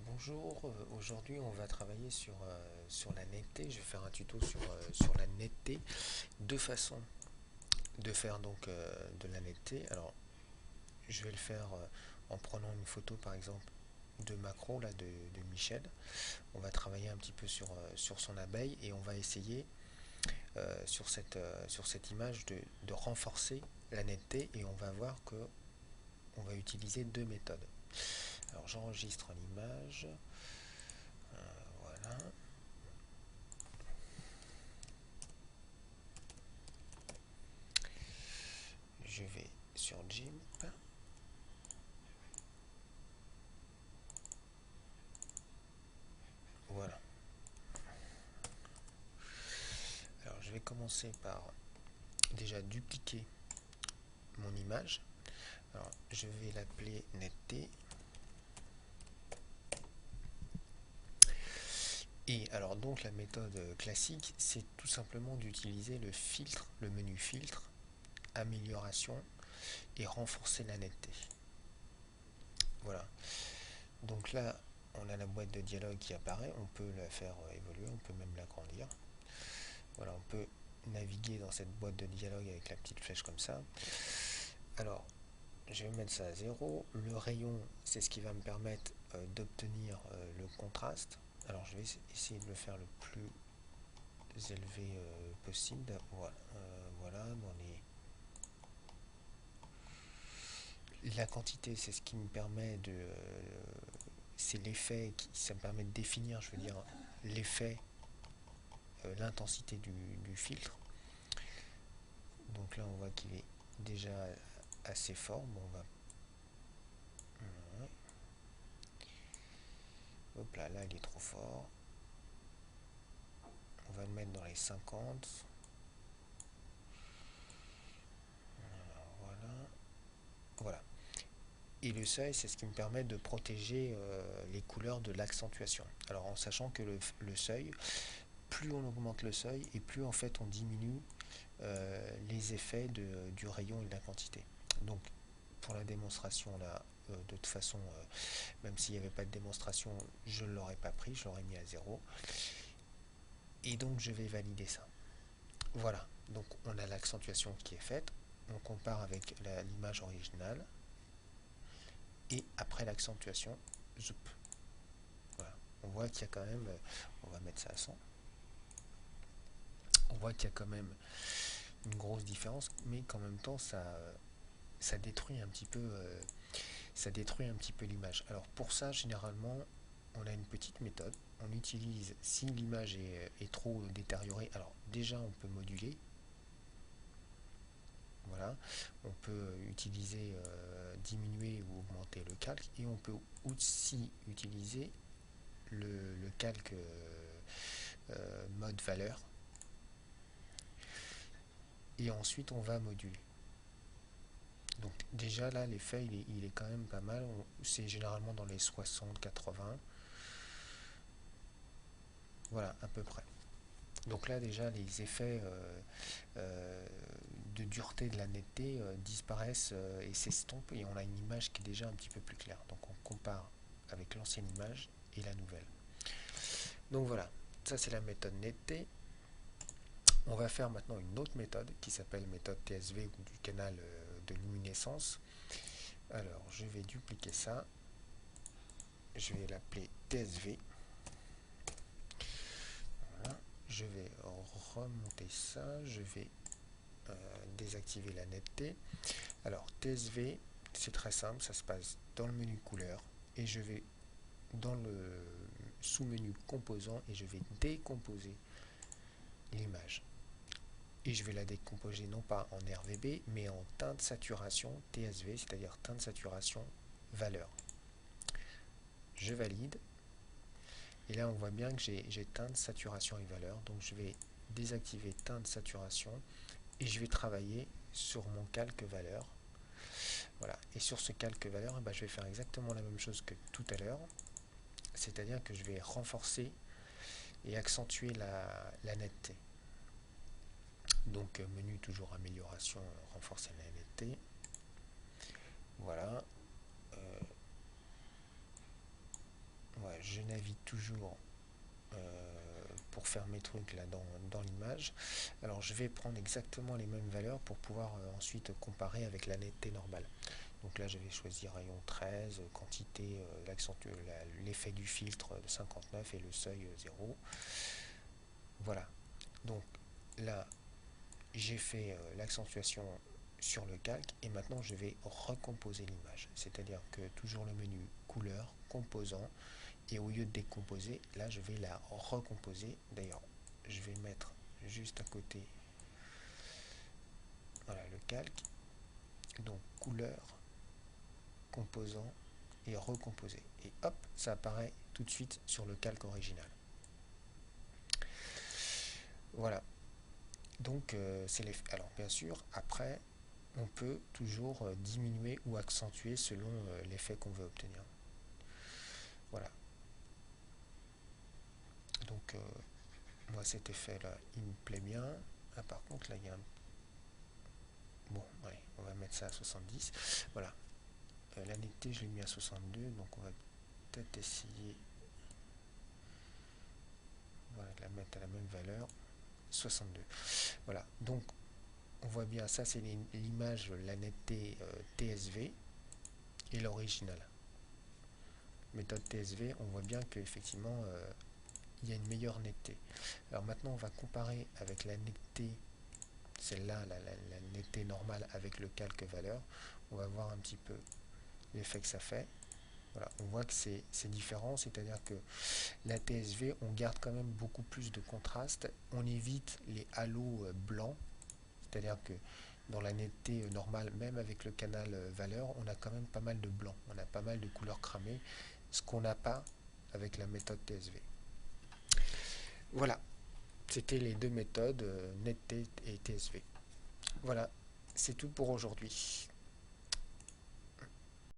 Bonjour, aujourd'hui on va travailler sur la netteté. Je vais faire un tuto sur la netteté, deux façons de faire de la netteté. Alors je vais le faire en prenant une photo par exemple de macro là de Michel. On va travailler un petit peu sur son abeille et on va essayer sur cette image de renforcer la netteté et on va voir que on va utiliser deux méthodes. Alors j'enregistre l'image, voilà. Je vais sur GIMP. Voilà. Alors je vais commencer par déjà dupliquer mon image. Alors je vais l'appeler netteté. Et alors donc la méthode classique, c'est tout simplement d'utiliser le filtre, le menu filtre, amélioration et renforcer la netteté. Voilà. Donc là, on a la boîte de dialogue qui apparaît. On peut la faire évoluer, on peut même l'agrandir. Voilà, on peut naviguer dans cette boîte de dialogue avec la petite flèche comme ça. Alors, je vais mettre ça à 0. Le rayon, c'est ce qui va me permettre d'obtenir le contraste. Alors, je vais essayer de le faire le plus élevé possible. Voilà, voilà dans la quantité, c'est ce qui me permet c'est l'effet, ça me permet de définir, je veux dire, l'effet, l'intensité du filtre. Donc là, on voit qu'il est déjà assez fort. Bon, on va. Hop là, là, il est trop fort. On va le mettre dans les 50. Voilà. Voilà. Et le seuil, c'est ce qui me permet de protéger les couleurs de l'accentuation. Alors en sachant que le seuil, plus on augmente le seuil et plus en fait on diminue les effets du rayon et de la quantité. Donc pour la démonstration là, de toute façon, même s'il n'y avait pas de démonstration, je ne l'aurais pas pris, je l'aurais mis à 0. Et donc je vais valider ça. Voilà, donc on a l'accentuation qui est faite, on compare avec l'image originale, et après l'accentuation, zoup. Voilà. On voit qu'il y a quand même, on va mettre ça à 100, on voit qu'il y a quand même une grosse différence, mais qu'en même temps ça détruit un petit peu l'image. Alors pour ça, généralement, on a une petite méthode. On utilise, si l'image est trop détériorée, alors déjà on peut moduler. Voilà, on peut utiliser, diminuer ou augmenter le calque et on peut aussi utiliser le calque mode valeur et ensuite on va moduler. Donc déjà là l'effet il est quand même pas mal, c'est généralement dans les 60-80, voilà à peu près. Donc là déjà les effets de dureté de la netteté disparaissent et s'estompent et on a une image qui est déjà un petit peu plus claire. Donc on compare avec l'ancienne image et la nouvelle. Donc voilà, ça c'est la méthode netteté. On va faire maintenant une autre méthode qui s'appelle méthode TSV ou du canal de luminescence. Alors je vais dupliquer ça, je vais l'appeler TSV. Voilà. Je vais remonter ça, je vais désactiver la netteté. Alors TSV, c'est très simple, ça se passe dans le menu couleur et je vais dans le sous-menu composant et je vais décomposer l'image. Et je vais la décomposer non pas en RVB mais en teinte saturation TSV, c'est-à-dire teinte saturation valeur. Je valide et là on voit bien que j'ai teinte saturation et valeur, donc je vais désactiver teinte saturation et je vais travailler sur mon calque valeur. Voilà, et sur ce calque valeur, eh ben, je vais faire exactement la même chose que tout à l'heure, c'est-à-dire que je vais renforcer et accentuer la netteté. Donc menu toujours amélioration, renforcer la netteté. Voilà. je navigue toujours pour faire mes trucs là dans l'image. Alors je vais prendre exactement les mêmes valeurs pour pouvoir ensuite comparer avec la netteté normale. Donc là je vais choisir rayon 13, quantité, l'effet du filtre de 59 et le seuil 0. Voilà. Donc là j'ai fait l'accentuation sur le calque et maintenant je vais recomposer l'image. C'est-à-dire que toujours le menu couleur, composant, et au lieu de décomposer, là je vais la recomposer. D'ailleurs, je vais mettre juste à côté, voilà, le calque. Donc couleur, composant et recomposer. Et hop, ça apparaît tout de suite sur le calque original. Voilà. Donc c'est l'effet. Alors bien sûr, après, on peut toujours diminuer ou accentuer selon l'effet qu'on veut obtenir. Voilà. Donc moi cet effet là il me plaît bien. Ah, par contre là il y a un... Bon, allez, on va mettre ça à 70. Voilà. La netteté je l'ai mis à 62, donc on va peut-être essayer, voilà, de la mettre à la même valeur, 62. Voilà, donc on voit bien, ça c'est l'image, la netteté TSV et l'original. Méthode TSV, on voit bien qu'effectivement il y a une meilleure netteté. Alors maintenant on va comparer avec la netteté, celle-là, la netteté normale avec le calque valeur. On va voir un petit peu l'effet que ça fait. Voilà, on voit que c'est différent, c'est-à-dire que la TSV, on garde quand même beaucoup plus de contraste, on évite les halos blancs, c'est-à-dire que dans la netteté normale, même avec le canal valeur, on a quand même pas mal de blanc, on a pas mal de couleurs cramées, ce qu'on n'a pas avec la méthode TSV. Voilà, c'était les deux méthodes, netteté et TSV. Voilà, c'est tout pour aujourd'hui.